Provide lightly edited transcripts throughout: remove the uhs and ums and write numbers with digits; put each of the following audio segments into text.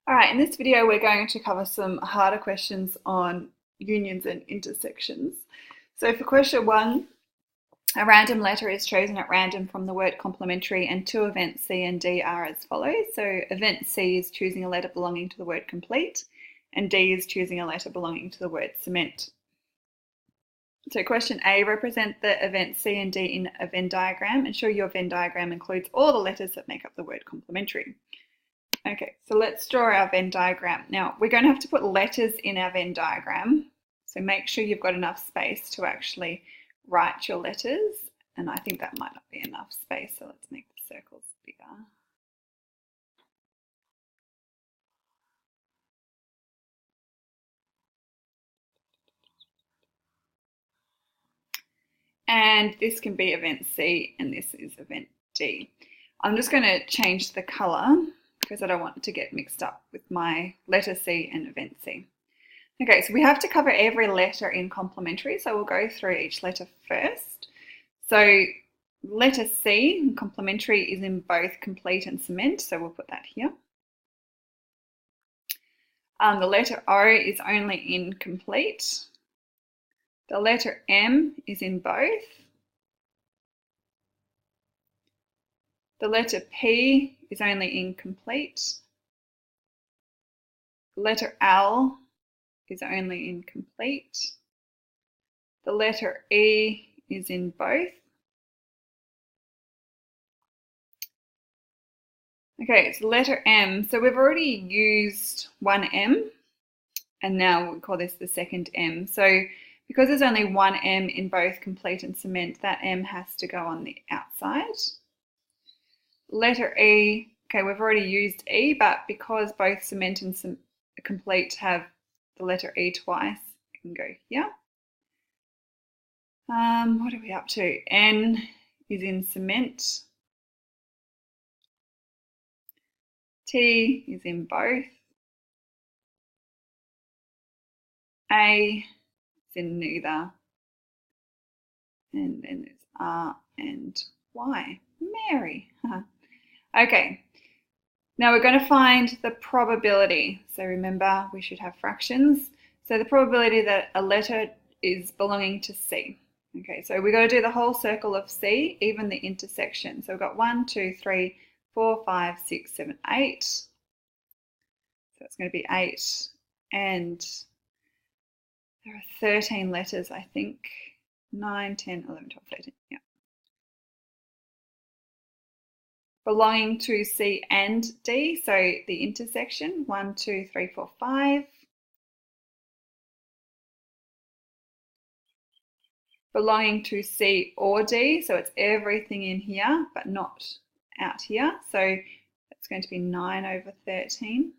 All right, in this video, we're going to cover some harder questions on unions and intersections. So for question one, a random letter is chosen at random from the word complementary and two events C and D are as follows. So event C is choosing a letter belonging to the word complete and D is choosing a letter belonging to the word cement. So question A, represent the event C and D in a Venn diagram. Ensure your Venn diagram includes all the letters that make up the word complementary. Okay, so let's draw our Venn diagram. Now, we're going to have to put letters in our Venn diagram, so make sure you've got enough space to actually write your letters, and I think that might not be enough space, so let's make the circles bigger. And this can be event C, and this is event D. I'm just going to change the colour because I don't want it to get mixed up with my letter C and event C. Okay, so we have to cover every letter in complementary, so we'll go through each letter first. So letter C, complementary, is in both complete and cement, so we'll put that here. The letter O is only in complete. The letter M is in both. The letter P is only in complete. The letter L is only in complete. The letter E is in both. Okay, so letter M. So we've already used one M, and now we call this the second M. So because there's only one M in both complete and cement, that M has to go on the outside. Letter E, okay, we've already used E, but because both cement and complete have the letter E twice, it can go here. What are we up to? N is in cement. T is in both. A is in neither. And then there's R and Y. Mary. Okay. Now we're going to find the probability. So remember, we should have fractions. So the probability that a letter is belonging to C. Okay, so we've got to do the whole circle of C, even the intersection. So we've got 1, 2, 3, 4, 5, 6, 7, 8. So it's going to be 8. And there are 13 letters, I think. 9, 10, 11, 12, 13. Yeah. Belonging to C and D, so the intersection, 1, 2, 3, 4, 5. Belonging to C or D, so it's everything in here, but not out here. So it's going to be 9 over 13.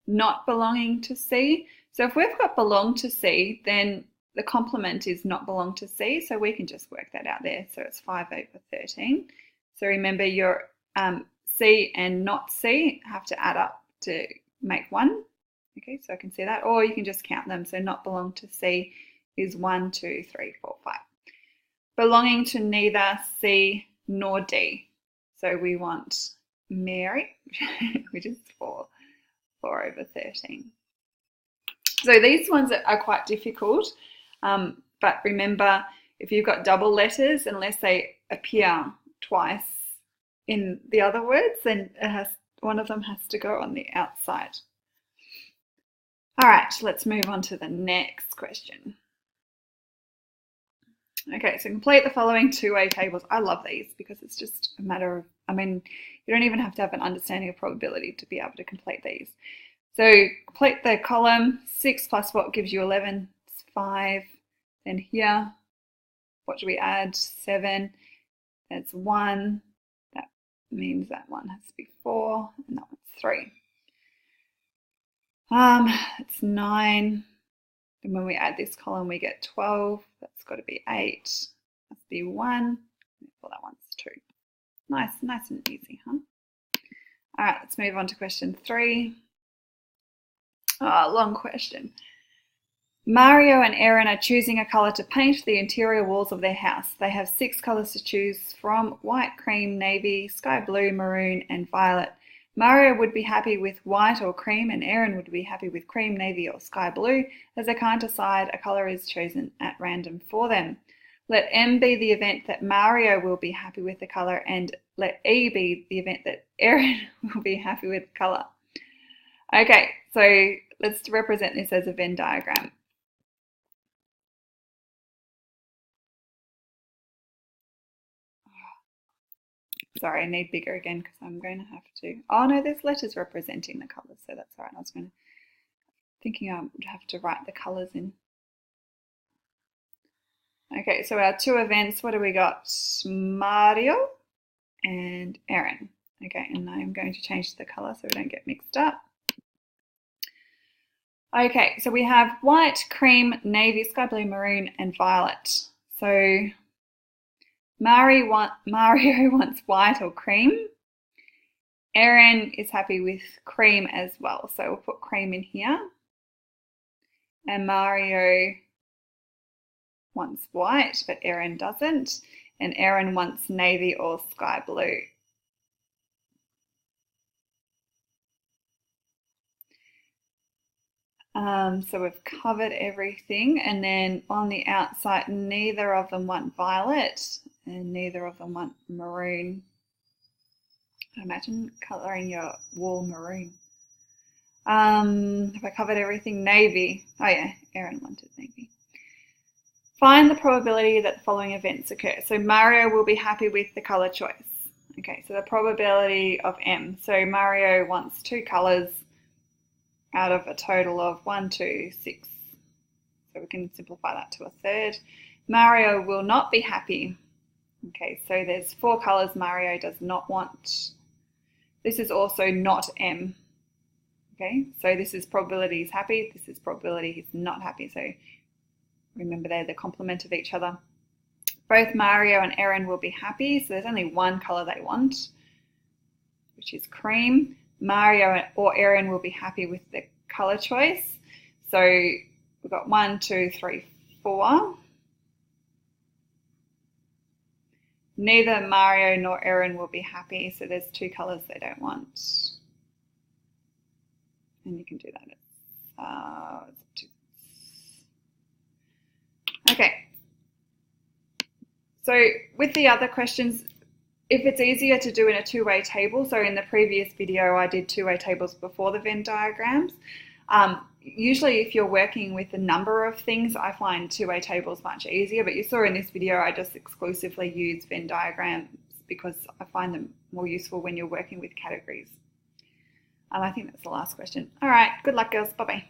Not belonging to C. So if we've got belong to C, then the complement is not belong to C, so we can just work that out there. So it's 5 over 13. So remember your C and not C have to add up to make 1. Okay, so I can see that. Or you can just count them. So not belong to C is 1, 2, 3, 4, 5. Belonging to neither C nor D. So we want Mary, which is 4 over 13. So these ones are quite difficult, but remember, if you've got double letters, unless they appear twice in the other words, then one of them has to go on the outside. All right, let's move on to the next question. Okay, so complete the following two-way tables. I love these because it's just a matter of, you don't even have to have an understanding of probability to be able to complete these. So complete the column. 6 plus what gives you 11? It's 5. Then here, what do we add? 7. That's 1. That means that one has to be 4, and that one's 3. It's 9. And when we add this column, we get 12. That's got to be 8. Must be 1. Well, that one's 2. Nice and easy, huh? All right, let's move on to question 3. Oh, long question. Mario and Erin are choosing a colour to paint the interior walls of their house. They have 6 colours to choose from: white, cream, navy, sky blue, maroon, and violet. Mario would be happy with white or cream, and Erin would be happy with cream, navy, or sky blue. As they can't decide, a colour is chosen at random for them. Let M be the event that Mario will be happy with the colour, and let E be the event that Erin will be happy with the colour. Okay, so let's represent this as a Venn diagram. Sorry, I need bigger again because I'm going to have to. Oh no, there's letters representing the colours, so that's all right. I was thinking I would have to write the colours in. Okay, so our two events, what do we got? Mario and Erin. Okay, and I'm going to change the colour so we don't get mixed up. Okay, so we have white, cream, navy, sky blue, maroon, and violet. So Mario wants white or cream. Erin is happy with cream as well, so we'll put cream in here. And Mario wants white, but Erin doesn't. And Erin wants navy or sky blue. So we've covered everything, and then on the outside, neither of them want violet and neither of them want maroon. Imagine colouring your wool maroon. Have I covered everything? Navy. Oh yeah, Erin wanted navy. Find the probability that the following events occur. So Mario will be happy with the colour choice. Okay, so the probability of M. So Mario wants two colours out of a total of 1, 2, 6. So we can simplify that to a third. Mario will not be happy. Okay, so there's 4 colours Mario does not want. This is also not M. Okay, so this is probability he's happy, this is probability he's not happy. So remember they're the complement of each other. Both Mario and Erin will be happy, so there's only one colour they want, which is cream. Mario or Erin will be happy with the colour choice. So we've got 1, 2, 3, 4. Neither Mario nor Erin will be happy, so there's 2 colours they don't want. And you can do that. Okay. So with the other questions, if it's easier to do in a two-way table, so in the previous video I did two-way tables before the Venn diagrams. Usually if you're working with a number of things, I find two-way tables much easier, but you saw in this video I just exclusively use Venn diagrams because I find them more useful when you're working with categories. I think that's the last question. All right, good luck girls, bye-bye.